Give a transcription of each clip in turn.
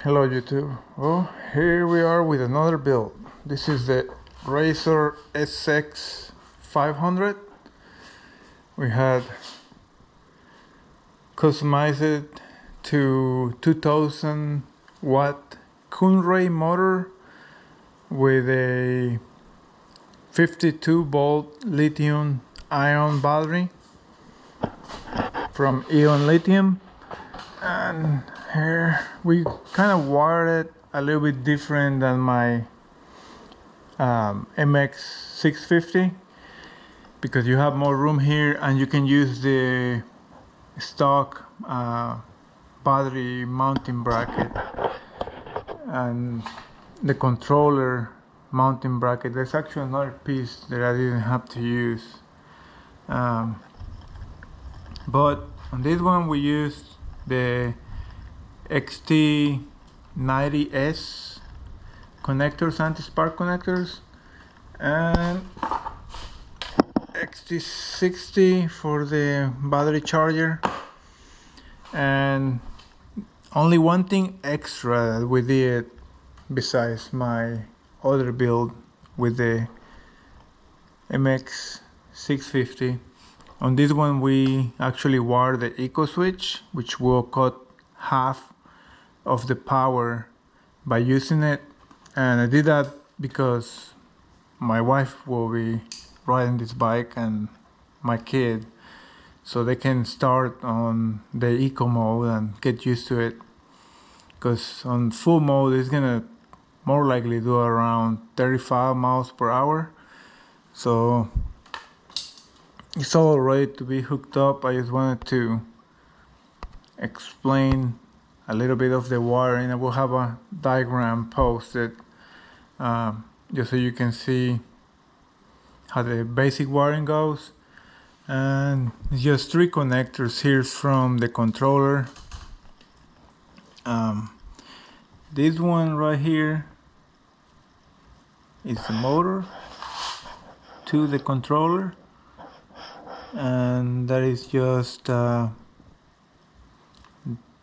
Hello YouTube. Well, here we are with another build. This is the Razer SX500. We had customized it to 2000-watt Kunray motor with a 52-volt lithium ion battery from Lithium. And here we kind of wired it a little bit different than my MX650 because you have more room here and you can use the stock battery mounting bracket and the controller mounting bracket. There's actually another piece that I didn't have to use, but on this one we used the XT90S connectors, anti-spark connectors, and XT60 for the battery charger. And only one thing extra that we did besides my other build with the MX650, on this one we actually wired the eco switch, which will cut half of the power by using it. And I did that because my wife will be riding this bike and my kid, so they can start on the eco mode and get used to it, because on full mode it's gonna more likely do around 35 miles per hour. So it's all ready to be hooked up. I just wanted to explain a little bit of the wiring. I will have a diagram posted just so you can see how the basic wiring goes. And it's just 3 connectors here from the controller. This one right here is the motor to the controller, and that is just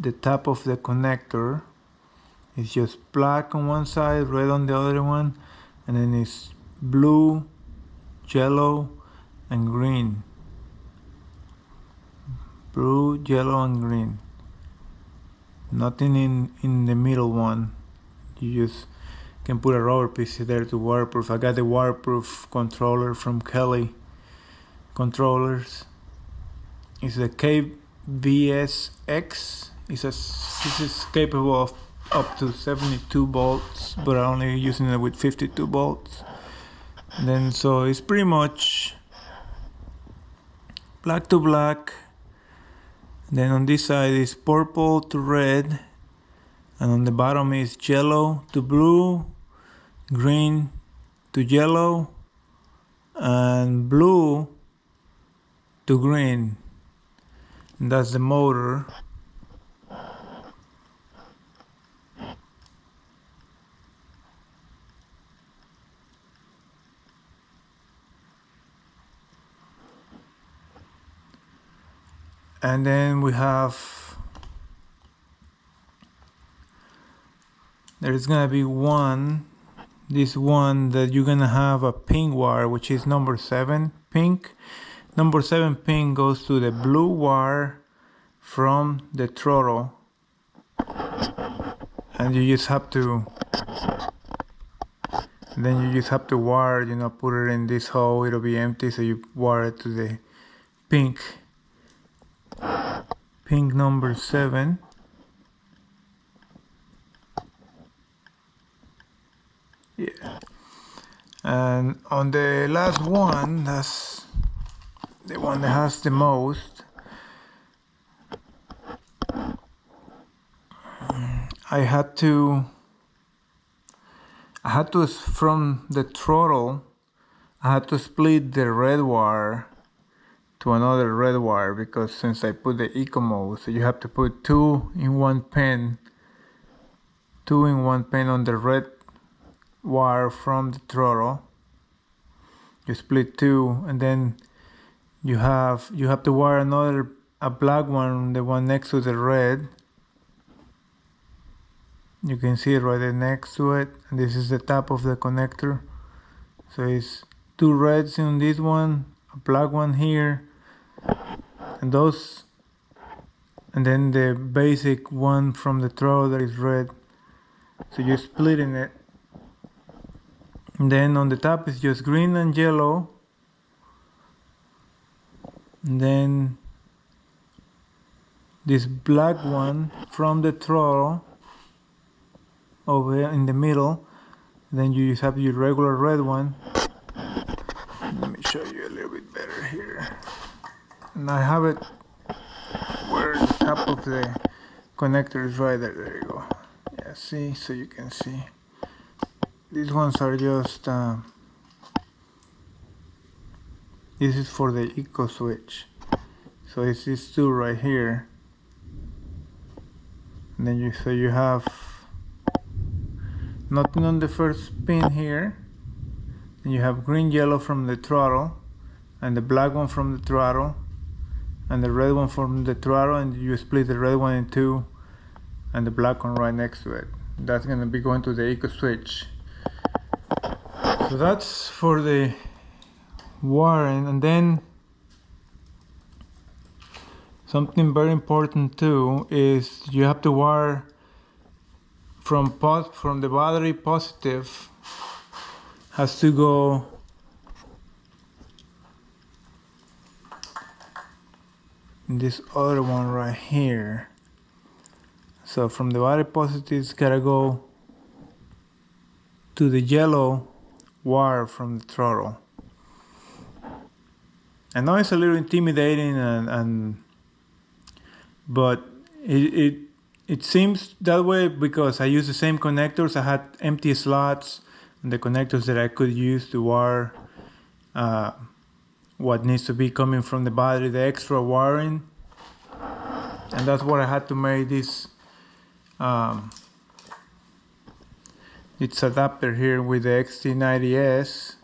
the top of the connector. It's just black on one side, red on the other one, and then it's blue, yellow, and green. Blue, yellow, and green. Nothing in the middle one. You just can put a rubber piece there to waterproof. I got the waterproof controller from Kelly Controllers. It's a KVSX. This is capable of up to 72 volts, but I'm only using it with 52 volts. And then so it's pretty much black to black. Then on this side is purple to red, and on the bottom is yellow to blue, green to yellow, and blue to green. And that's the motor. And then we have, there's gonna be this one that you're gonna have a pink wire, which is number 7 pink. Number 7 pink goes to the blue wire from the throttle, and you just have to, wire, put it in this hole. It'll be empty, so you wire it to the pink number 7. Yeah. And on the last one, that's the one that has the most. I had to from the throttle, I had to split the red wire to another red wire, because since I put the eco mode, so you have to put 2 in one pin on the red wire from the throttle. You split 2, and then you have to wire a black one, the one next to the red, You can see it right there next to it, and this is the top of the connector. So it's two reds in this one, a black one here, and those, and then the basic one from the throttle that is red. So you're splitting it, and then on the top is just green and yellow, and then this black one from the throttle over in the middle. Then you just have your regular red one. Let me show you a little bit better here. And I have it where the top of the connector is right there. There you go. Yeah, see, so you can see. These ones are just this is for the eco switch. So it's these two right here. And then you have nothing on the first pin here. And you have green yellow from the throttle, and the black one from the throttle, and the red one from the throttle, and you split the red one in two, and the black one right next to it. That's going to be going to the eco switch. So that's for the wiring. And then something very important too is you have to wire from the battery positive has to go in this other one right here. So from the battery positive it's gotta go to the yellow wire from the throttle. I know it's a little intimidating but it seems that way because I use the same connectors. I had empty slots and the connectors that I could use to wire what needs to be coming from the battery, the extra wiring, and that's what I had to make this its adapter here with the XT90S,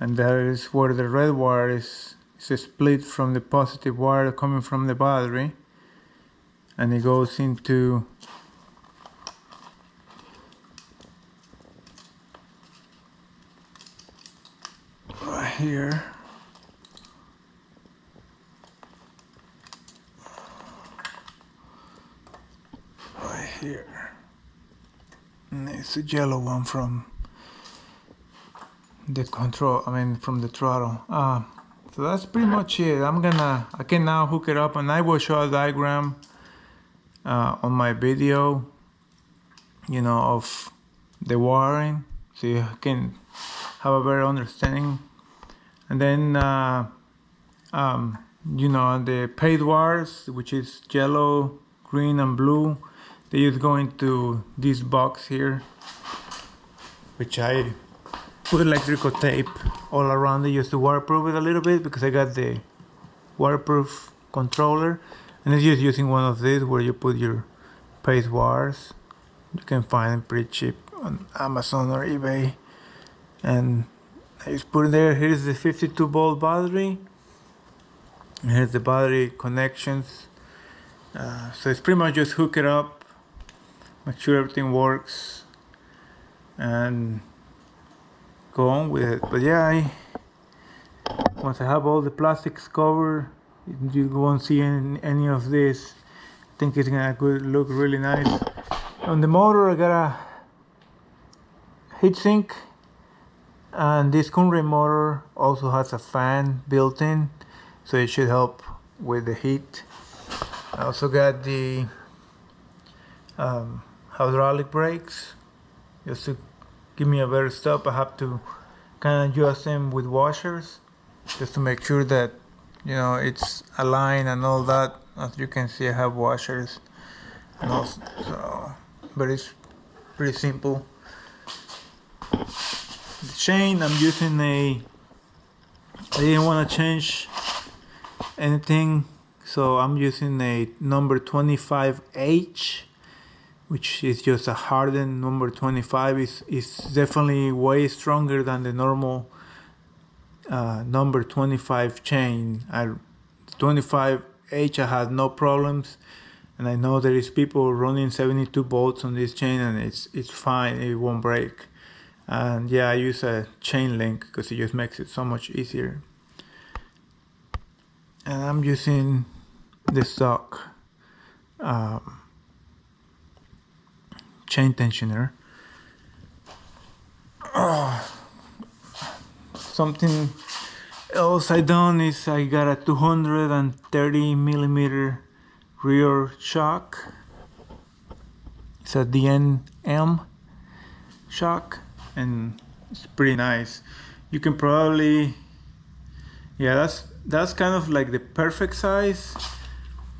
and that is where the red wire is split from the positive wire coming from the battery, and it goes into right here. Right here. And it's the yellow one from the control, from the throttle. So that's pretty much it. I can now hook it up, and I will show a diagram on my video, of the wiring, so you can have a better understanding. And then the paid wires, which is yellow, green and blue, they just go into this box here, which I put electrical tape all around it just to waterproof it a little bit, because I got the waterproof controller, and it's just using one of these where you put your paid wires. You can find them pretty cheap on Amazon or eBay, and I just put it there. Here's the 52 volt battery, and here's the battery connections. So it's pretty much just hook it up, make sure everything works, and go on with it. But yeah, once I have all the plastics covered, you won't see any of this. I think it's gonna look really nice. On the motor, I got a heatsink, and this Kunray motor also has a fan built in, so it should help with the heat. I also got the hydraulic brakes, just to give me a better stop. I have to kind of adjust them with washers, just to make sure that it's aligned and all that. As you can see, I have washers, and also, but it's pretty simple. The chain, I'm using I didn't want to change anything, so I'm using a number 25H, which is just a hardened number 25. Is definitely way stronger than the normal number 25 chain. 25H, I had no problems. and I know there is people running 72 volts on this chain, and it's fine, it won't break. And yeah, I use a chain link because it just makes it so much easier. And I'm using the stock chain tensioner. Something else I done is I got a 230 millimeter rear shock. It's a DNM shock, and it's pretty nice. You can probably, yeah, that's kind of like the perfect size.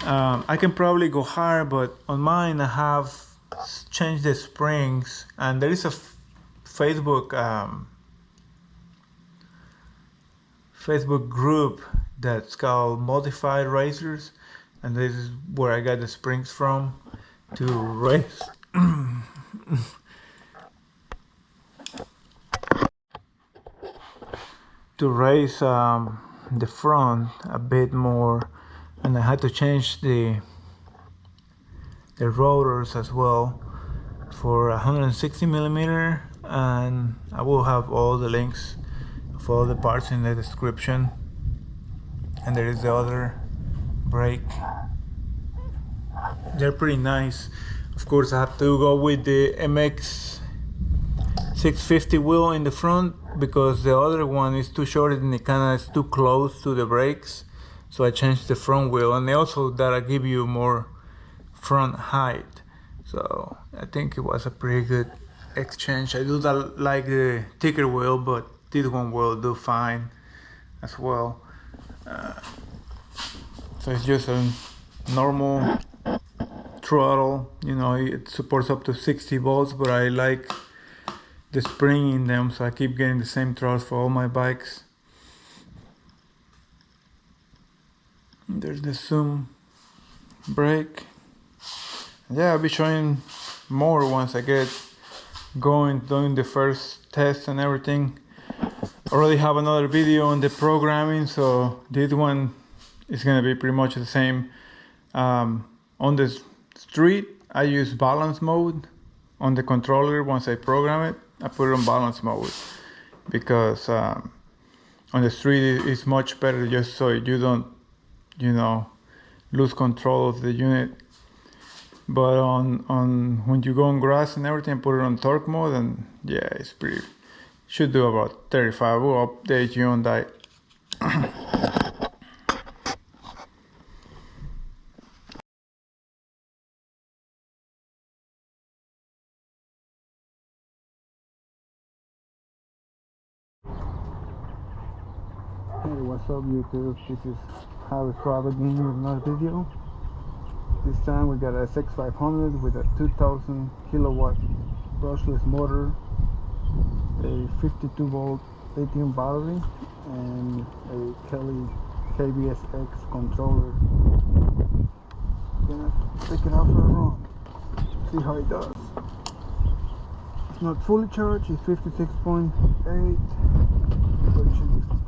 I can probably go higher, but on mine I have changed the springs, and there is a Facebook group that's called Modified Racers, and this is where I got the springs from to race the front a bit more, and I had to change the rotors as well for 160 millimeter, and I will have all the links for all the parts in the description. And there is the other brake. They're pretty nice. Of course, I have to go with the MX 650 wheel in the front because the other one is too short and it kind of is too close to the brakes. So I changed the front wheel, and also that'll give you more front height. So I think it was a pretty good exchange. I do like the thicker wheel, but this one will do fine as well. So it's just a normal throttle, you know, it supports up to 60 volts, but I like the spring in them, so I keep getting the same throttles for all my bikes. There's the zoom brake. Yeah, I'll be showing more once I get going, doing the first test and everything. I already have another video on the programming, so this one is gonna be pretty much the same. On the street, I use balance mode. On the controller, once I program it, I put it on balance mode because on the street it's much better, just so you don't, you know, lose control of the unit. But on when you go on grass and everything, put it on torque mode, and yeah, it's pretty. Should do about 35. We'll update you on that. Hey, what's up YouTube? This is how it's again with another video. This time we got a SX500 with a 2000 kilowatt brushless motor, a 52 volt lithium battery, and a Kelly KBSX controller. Gonna take it out for a run, see how it does. It's not fully charged, it's 56.8, but it should be fine.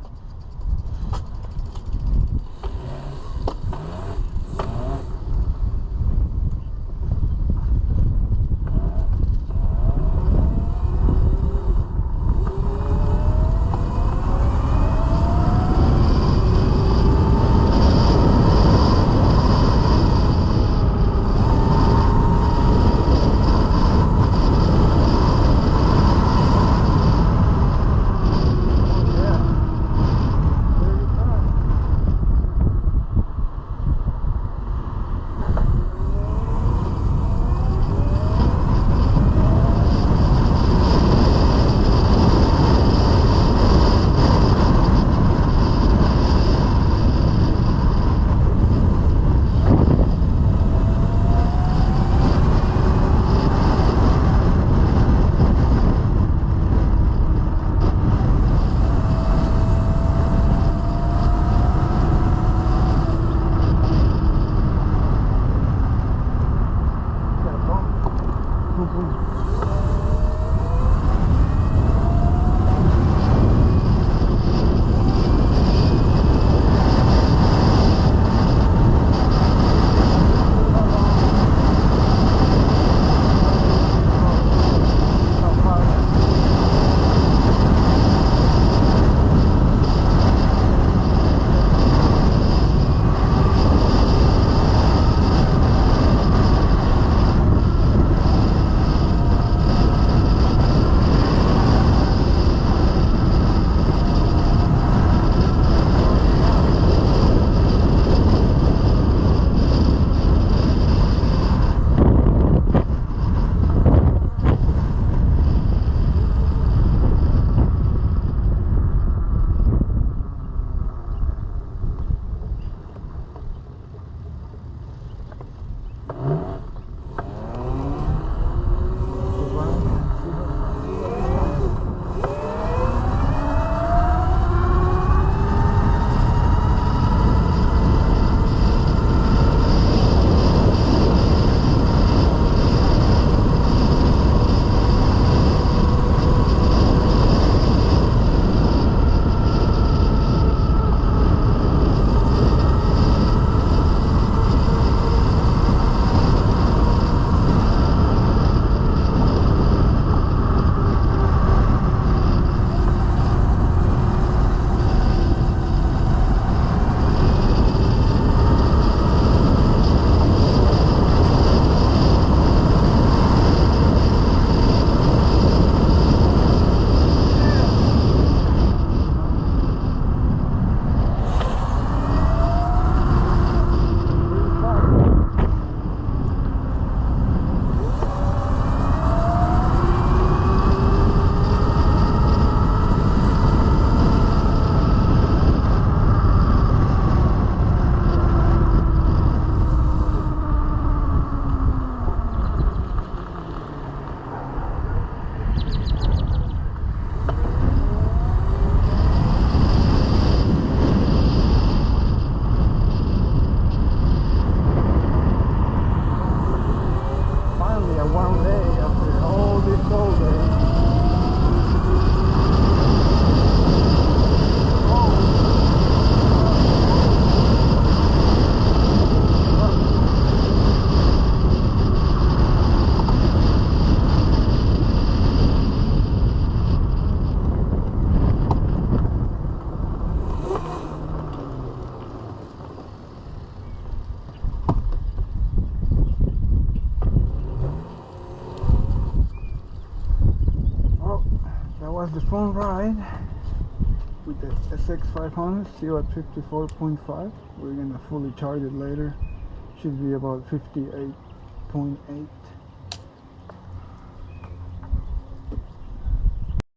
was the fun ride with the SX500, still at 54.5. We're gonna fully charge it later. Should be about 58.8.